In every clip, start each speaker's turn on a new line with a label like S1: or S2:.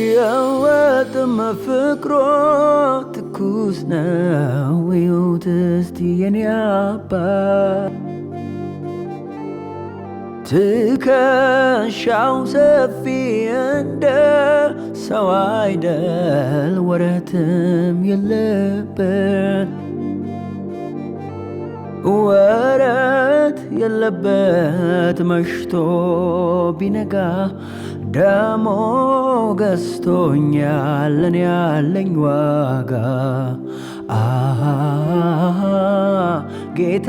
S1: አይለወጥም ፍቅሮ ትኩስ ነው እዩት እስቲ የኔ አባት ትከሻው ሰፊ እንደ ሰው አይደል ወረትም የለበት ወረት የለበት መሽቶ ቢነጋ ደሞ ገዝቶኛል እኔ ያለኝ ዋጋ ጌታ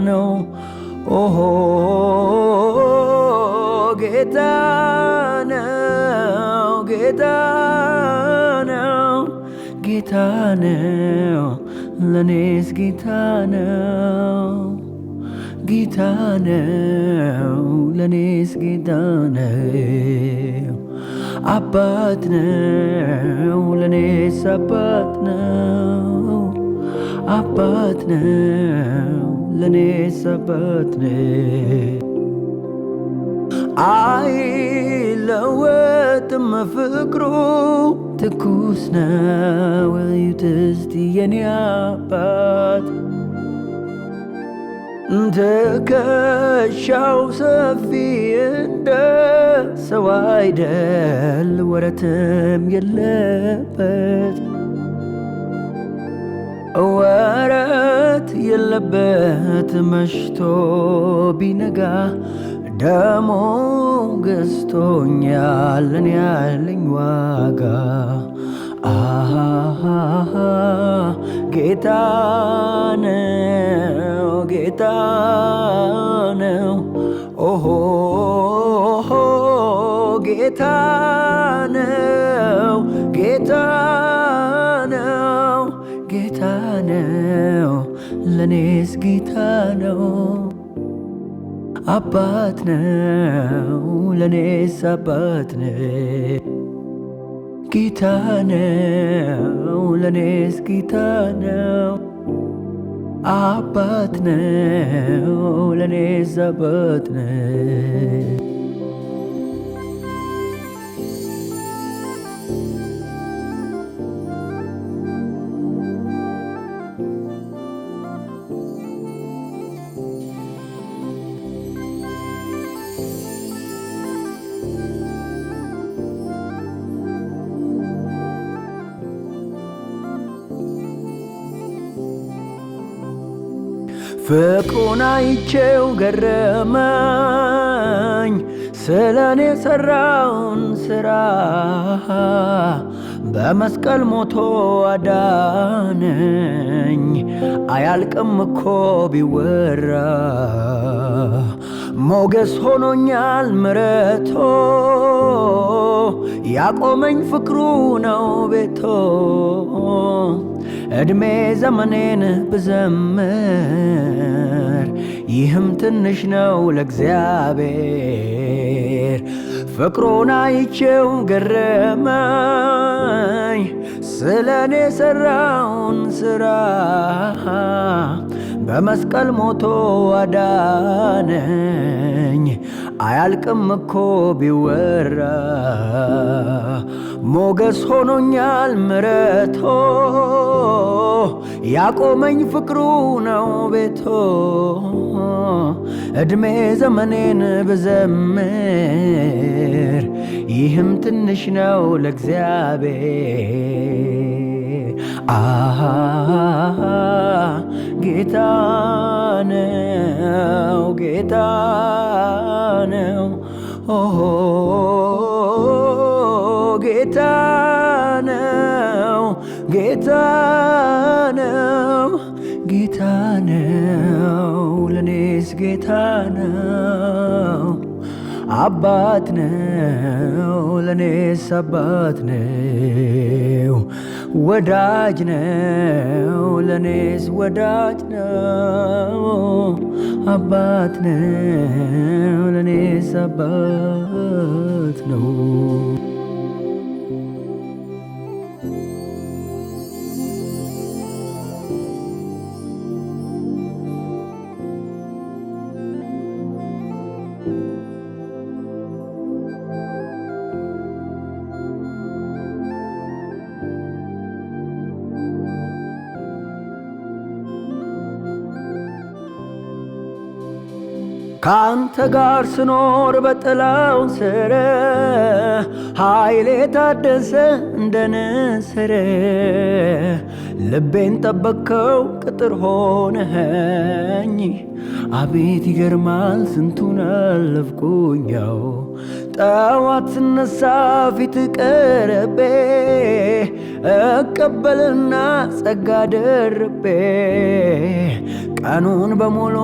S1: ነው ኦሆ ጌታ ነው ጌታ ነው ለኔስ ጌታ ነው ለኔስ ጌታ ነው አባት ነው ለኔስ አባት ነው ለኔስ አባት ነው አይለወጥም ፍቅሩ ትኩስ ነው እዩት እስቲ የኔ አባት ትከሻው ሰፊ እንደ ሰው አይደል ወረትም የለበት ወረት የለበት መሽቶ ቢነጋ ደሞ ገዝቶኛል እኔ ያለኝ ዋጋ ጌታ ነው ኦሆ ጌታ ነው ለኔስ ጌታ ነው አባት ነው ለኔስ አባት ነው ጌታ ነው ለኔስ ጌታ ነው አባት ነው ለኔስ አባት ነው ፍቅሩን አይቼው ገረመኝ ስለኔ የሰራውን ስራ በመስቀል ሞቶ አዳነኝ አያልቅም እኮ ቢወራ ሞገስ ሆኖኛል ምሕረቱ ያቆመኝ ፍቅሩ ነው ቤቶ እድሜ ዘመኔን ብዘምር ይህም ትንሽ ነው ለእግዚአብሔር ፍቅሩን አይቼው ገረመኝ ስለኔ የሰራውን ስራ በመስቀል ሞቶ አዳነኝ አያልቅም እኮ ቢወራ ሞገስ ሆኖኛል ምሕረቱ ያቆመኝ ፍቅሩ ነው ቤቶ እድሜ ዘመኔን ብዘምር ይህም ትንሽ ነው ለእግዚአብሔር ጌታ ነው ኦሆ ጌታ ነው ለኔስ ጌታ ነው አባት ነው ለኔስ አባት ነው ወዳጅ ነው ለኔስ ወዳጅ ነው አባት ነው ለኔስ አባት ነው ካንተ ጋር ስኖር በጥላው ስር ኃይሌ ታደሰ እንደ ንስር ልቤን ጠበቅከው ቅጥር ሆነኸኝ አቤት ይገርማል ስንቱን አለፍኩኛው ጠዋት ስነሳ ፊት ቀረቤ እቀበልና ጸጋ ደርቤ ቀኑን በሙሉ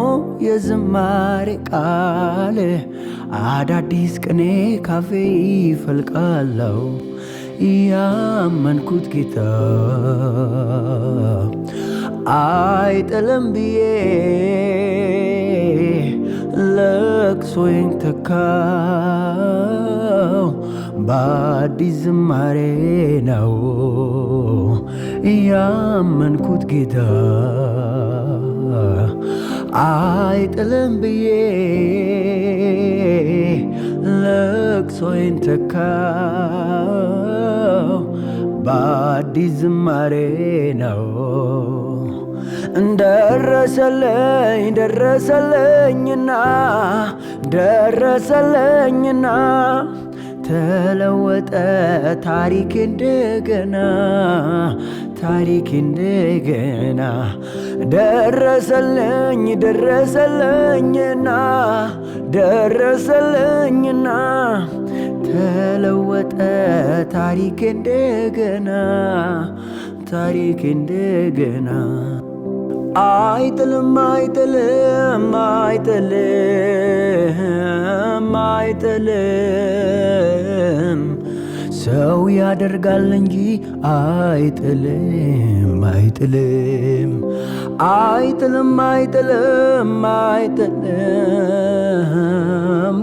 S1: የዝማሬ ቃል አዳዲስ ቅኔ ካፌ ይፈልቃለው ያመንኩት ጌታ አይጥልም ብዬ ለቅሶዬን ተካው በአዲስ ዝማሬ ነው ያመንኩት ጌታ አይጥልም ብዬ ለቅሶዬን ተካው በአዲስ ዝማሬ ነው ደረሰልኝና ተለወጠ ታሪክ እንደገና ደረሰልኝና ተለወጠ ታሪክ እንደገና አይጥልም ሰው ያደርጋል እንጂ አይጥልም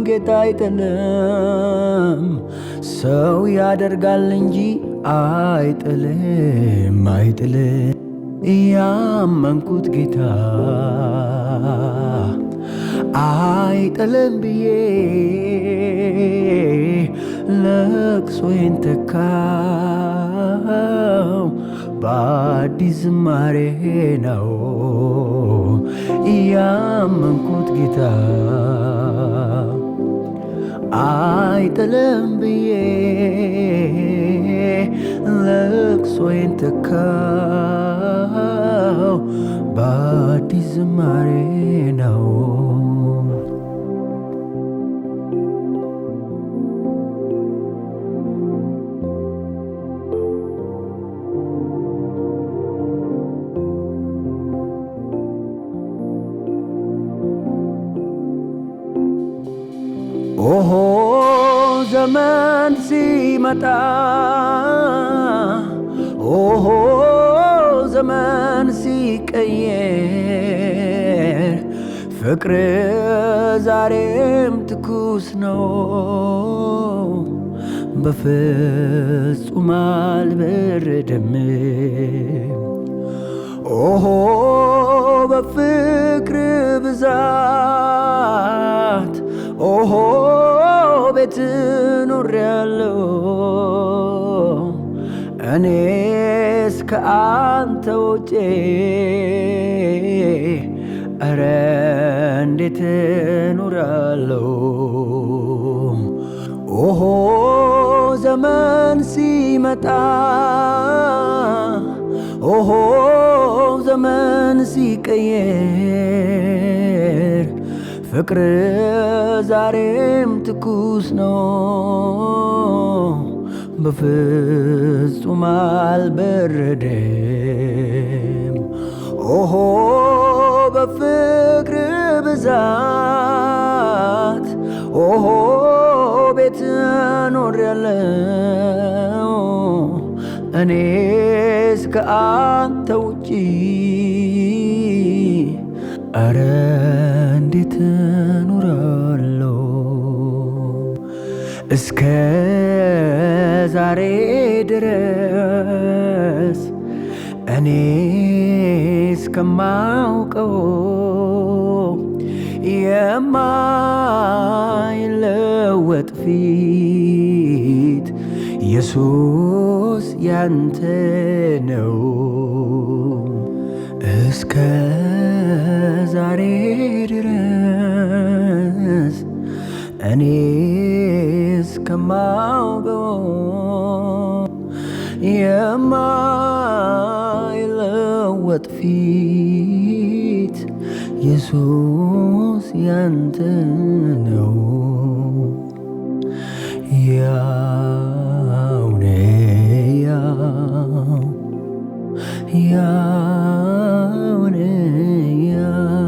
S1: ጌታ አይጥልም ሰው ያደርጋል እንጂ አይጥልም ያመንኩት ጌታ አይጥልም ብዬ ለቅሶዬን ተካው በአዲስ ዝማሬ ነው ያመንኩት ጌታ አይጥልም ብዬ ለቅሶዬን ተካው በአዲስ ዝማሬ ነው ኦሆ ዘመን ሲመጣ ኦሆ ዘመን ሲቀየር ፍቅር ዛሬም ትኩስ ነው በፍጹም አልበረደም ኦሆ በፍቅር ብዛት ኦሆ ቤት ኖሬያለሁ እኔስ ከአንተ ውጪ ኧረ እንዴት ኖራለሁ ኦሆ ዘመን ሲመጣ ኦሆ ዘመን ሲቀየር ፍቅር ዛሬም ትኩስ ነው በፍጹም አልበረደም ኦሆ በፍቅር ብዛት ኦሆ ቤት ኖሬያለሁ እኔስ ከአንተ ውጪ ኧረ እንዴት ኖራለሁ እስከ ዛሬ ድረስ እኔ እስከማውቀው የማይለወጥ ፊት ኢየሱስ ያንተ ነው እስከ ዛሬ ድረስ እኔ እስከማውቀው የማይለወጥ ፊት ኢየሱስ ያንተ ነው። ያው ነህ ያው ነህ ያው ነህ